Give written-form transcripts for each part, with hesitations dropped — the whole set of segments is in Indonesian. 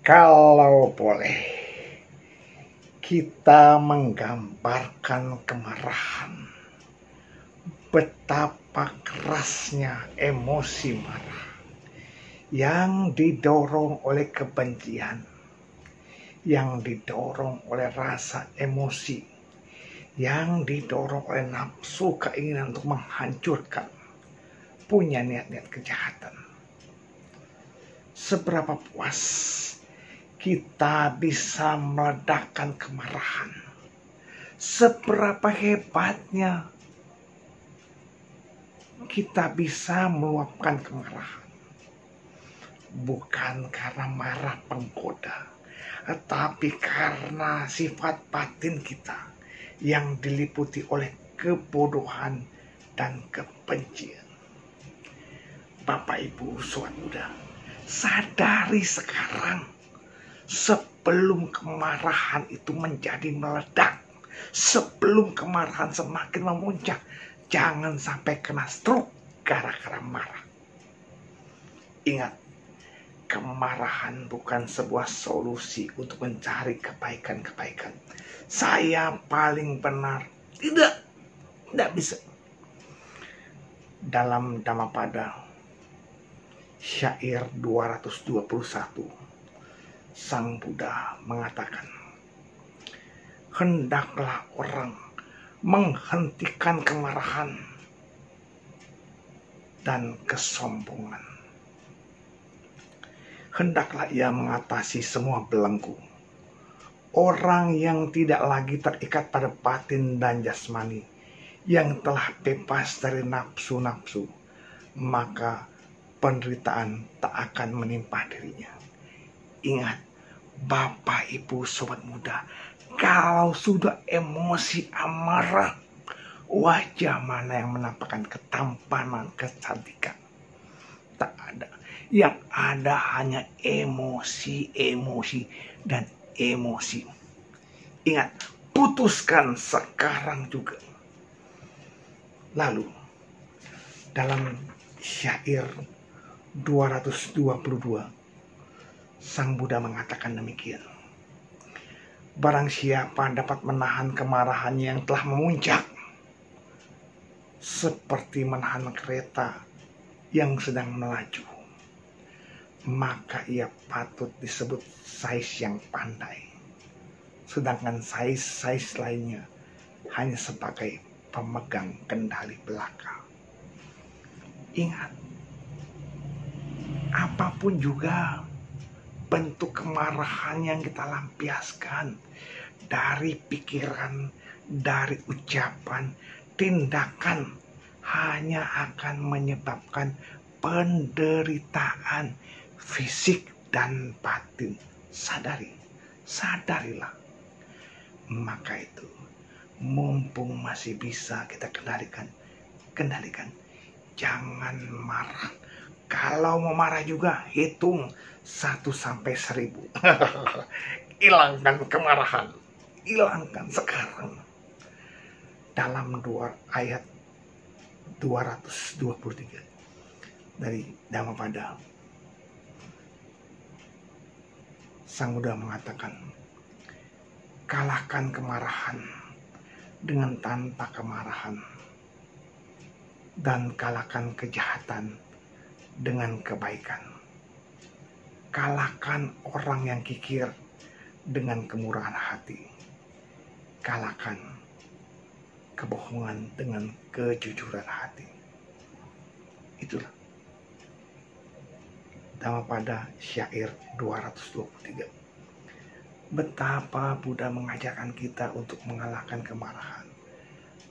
Kalau boleh, kita menggambarkan kemarahan. Betapa kerasnya emosi marah yang didorong oleh kebencian, yang didorong oleh rasa emosi, yang didorong oleh nafsu keinginan untuk menghancurkan, punya niat-niat kejahatan. Seberapa puas kita bisa meledakkan kemarahan, seberapa hebatnya kita bisa meluapkan kemarahan. Bukan karena marah penggoda, tetapi karena sifat batin kita yang diliputi oleh kebodohan dan kebencian. Bapak Ibu sobat muda, sadari sekarang sebelum kemarahan itu menjadi meledak, sebelum kemarahan semakin memuncak, jangan sampai kena stroke gara-gara marah. Ingat, kemarahan bukan sebuah solusi untuk mencari kebaikan-kebaikan. Saya paling benar. Tidak bisa. Dalam Dhammapada syair 221, Sang Buddha mengatakan, hendaklah orang menghentikan kemarahan dan kesombongan. Hendaklah ia mengatasi semua belenggu. Orang yang tidak lagi terikat pada batin dan jasmani, yang telah bebas dari nafsu-nafsu, maka penderitaan tak akan menimpa dirinya. Ingat, Bapak Ibu sobat muda, kalau sudah emosi amarah, wajah mana yang menampakkan ketampanan, kecantikan? Tak ada. Yang ada hanya emosi, emosi, dan emosi. Ingat, putuskan sekarang juga. Lalu, dalam syair 222, Sang Buddha mengatakan demikian. Barang siapa dapat menahan kemarahannya yang telah memuncak, seperti menahan kereta yang sedang melaju, maka ia patut disebut sais yang pandai. Sedangkan sais-sais lainnya hanya sebagai pemegang kendali belaka. Ingat, apapun juga bentuk kemarahan yang kita lampiaskan, dari pikiran, dari ucapan, tindakan, hanya akan menyebabkan penderitaan fisik dan batin. Sadarilah. Maka itu, mumpung masih bisa kita kendalikan. Jangan marah. Kalau mau marah juga, hitung 1 sampai 1000. Hilangkan kemarahan. Hilangkan sekarang. Dalam ayat 223 dari Dhammapada, Sang Buddha mengatakan, kalahkan kemarahan dengan tanpa kemarahan, dan kalahkan kejahatan dengan kebaikan. Kalahkan orang yang kikir dengan kemurahan hati. Kalahkan kebohongan dengan kejujuran hati. Itulah Dhammapada syair 223. Betapa Buddha mengajarkan kita untuk mengalahkan kemarahan,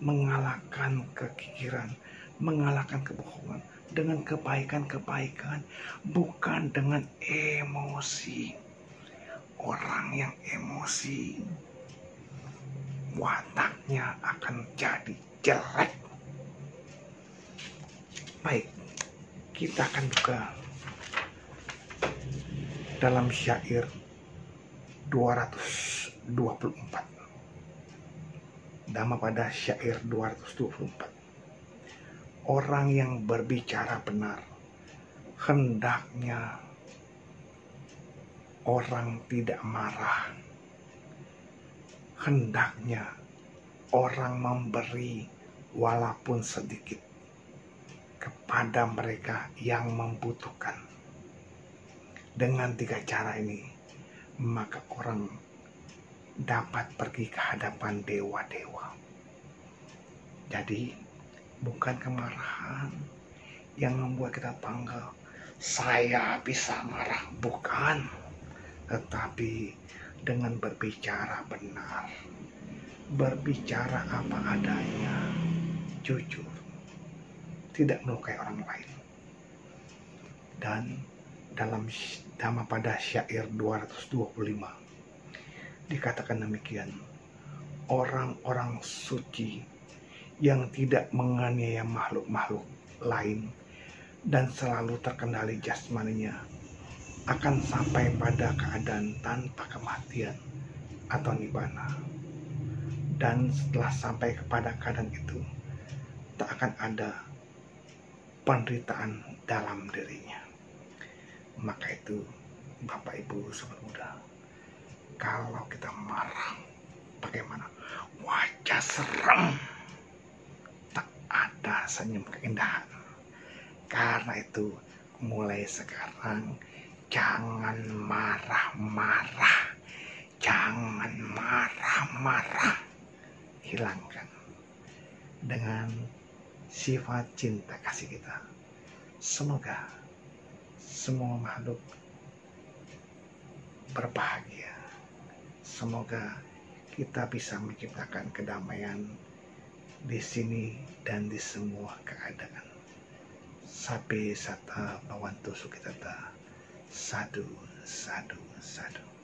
mengalahkan kekikiran, mengalahkan kebohongan dengan kebaikan-kebaikan, bukan dengan emosi. Orang yang emosi, wataknya akan jadi jelek. Baik, kita akan buka dalam syair 224. Dhammapada syair 224. Orang yang berbicara benar, hendaknya orang tidak marah. Hendaknya orang memberi walaupun sedikit kepada mereka yang membutuhkan. Dengan 3 cara ini, maka orang dapat pergi ke hadapan dewa-dewa. Jadi, bukan kemarahan yang membuat kita bangga, saya bisa marah, bukan. Tetapi dengan berbicara benar, berbicara apa adanya, jujur, tidak melukai orang lain. Dan dalam pada syair 225 dikatakan demikian, orang-orang suci yang tidak menganiaya makhluk-makhluk lain dan selalu terkendali jasmaninya akan sampai pada keadaan tanpa kematian atau nibbana. Dan setelah sampai kepada keadaan itu, tak akan ada penderitaan dalam dirinya. Maka itu, Bapak Ibu Sobat Muda, kalau kita marah, bagaimana? Wajah serem, tak ada senyum keindahan. Karena itu, mulai sekarang jangan marah-marah, jangan marah-marah. Hilangkan dengan sifat cinta kasih kita. Semoga semua makhluk berbahagia. Semoga kita bisa menciptakan kedamaian di sini dan di semua keadaan. Sabe sata bawantu sukitata. Sadu, sadu, sadu.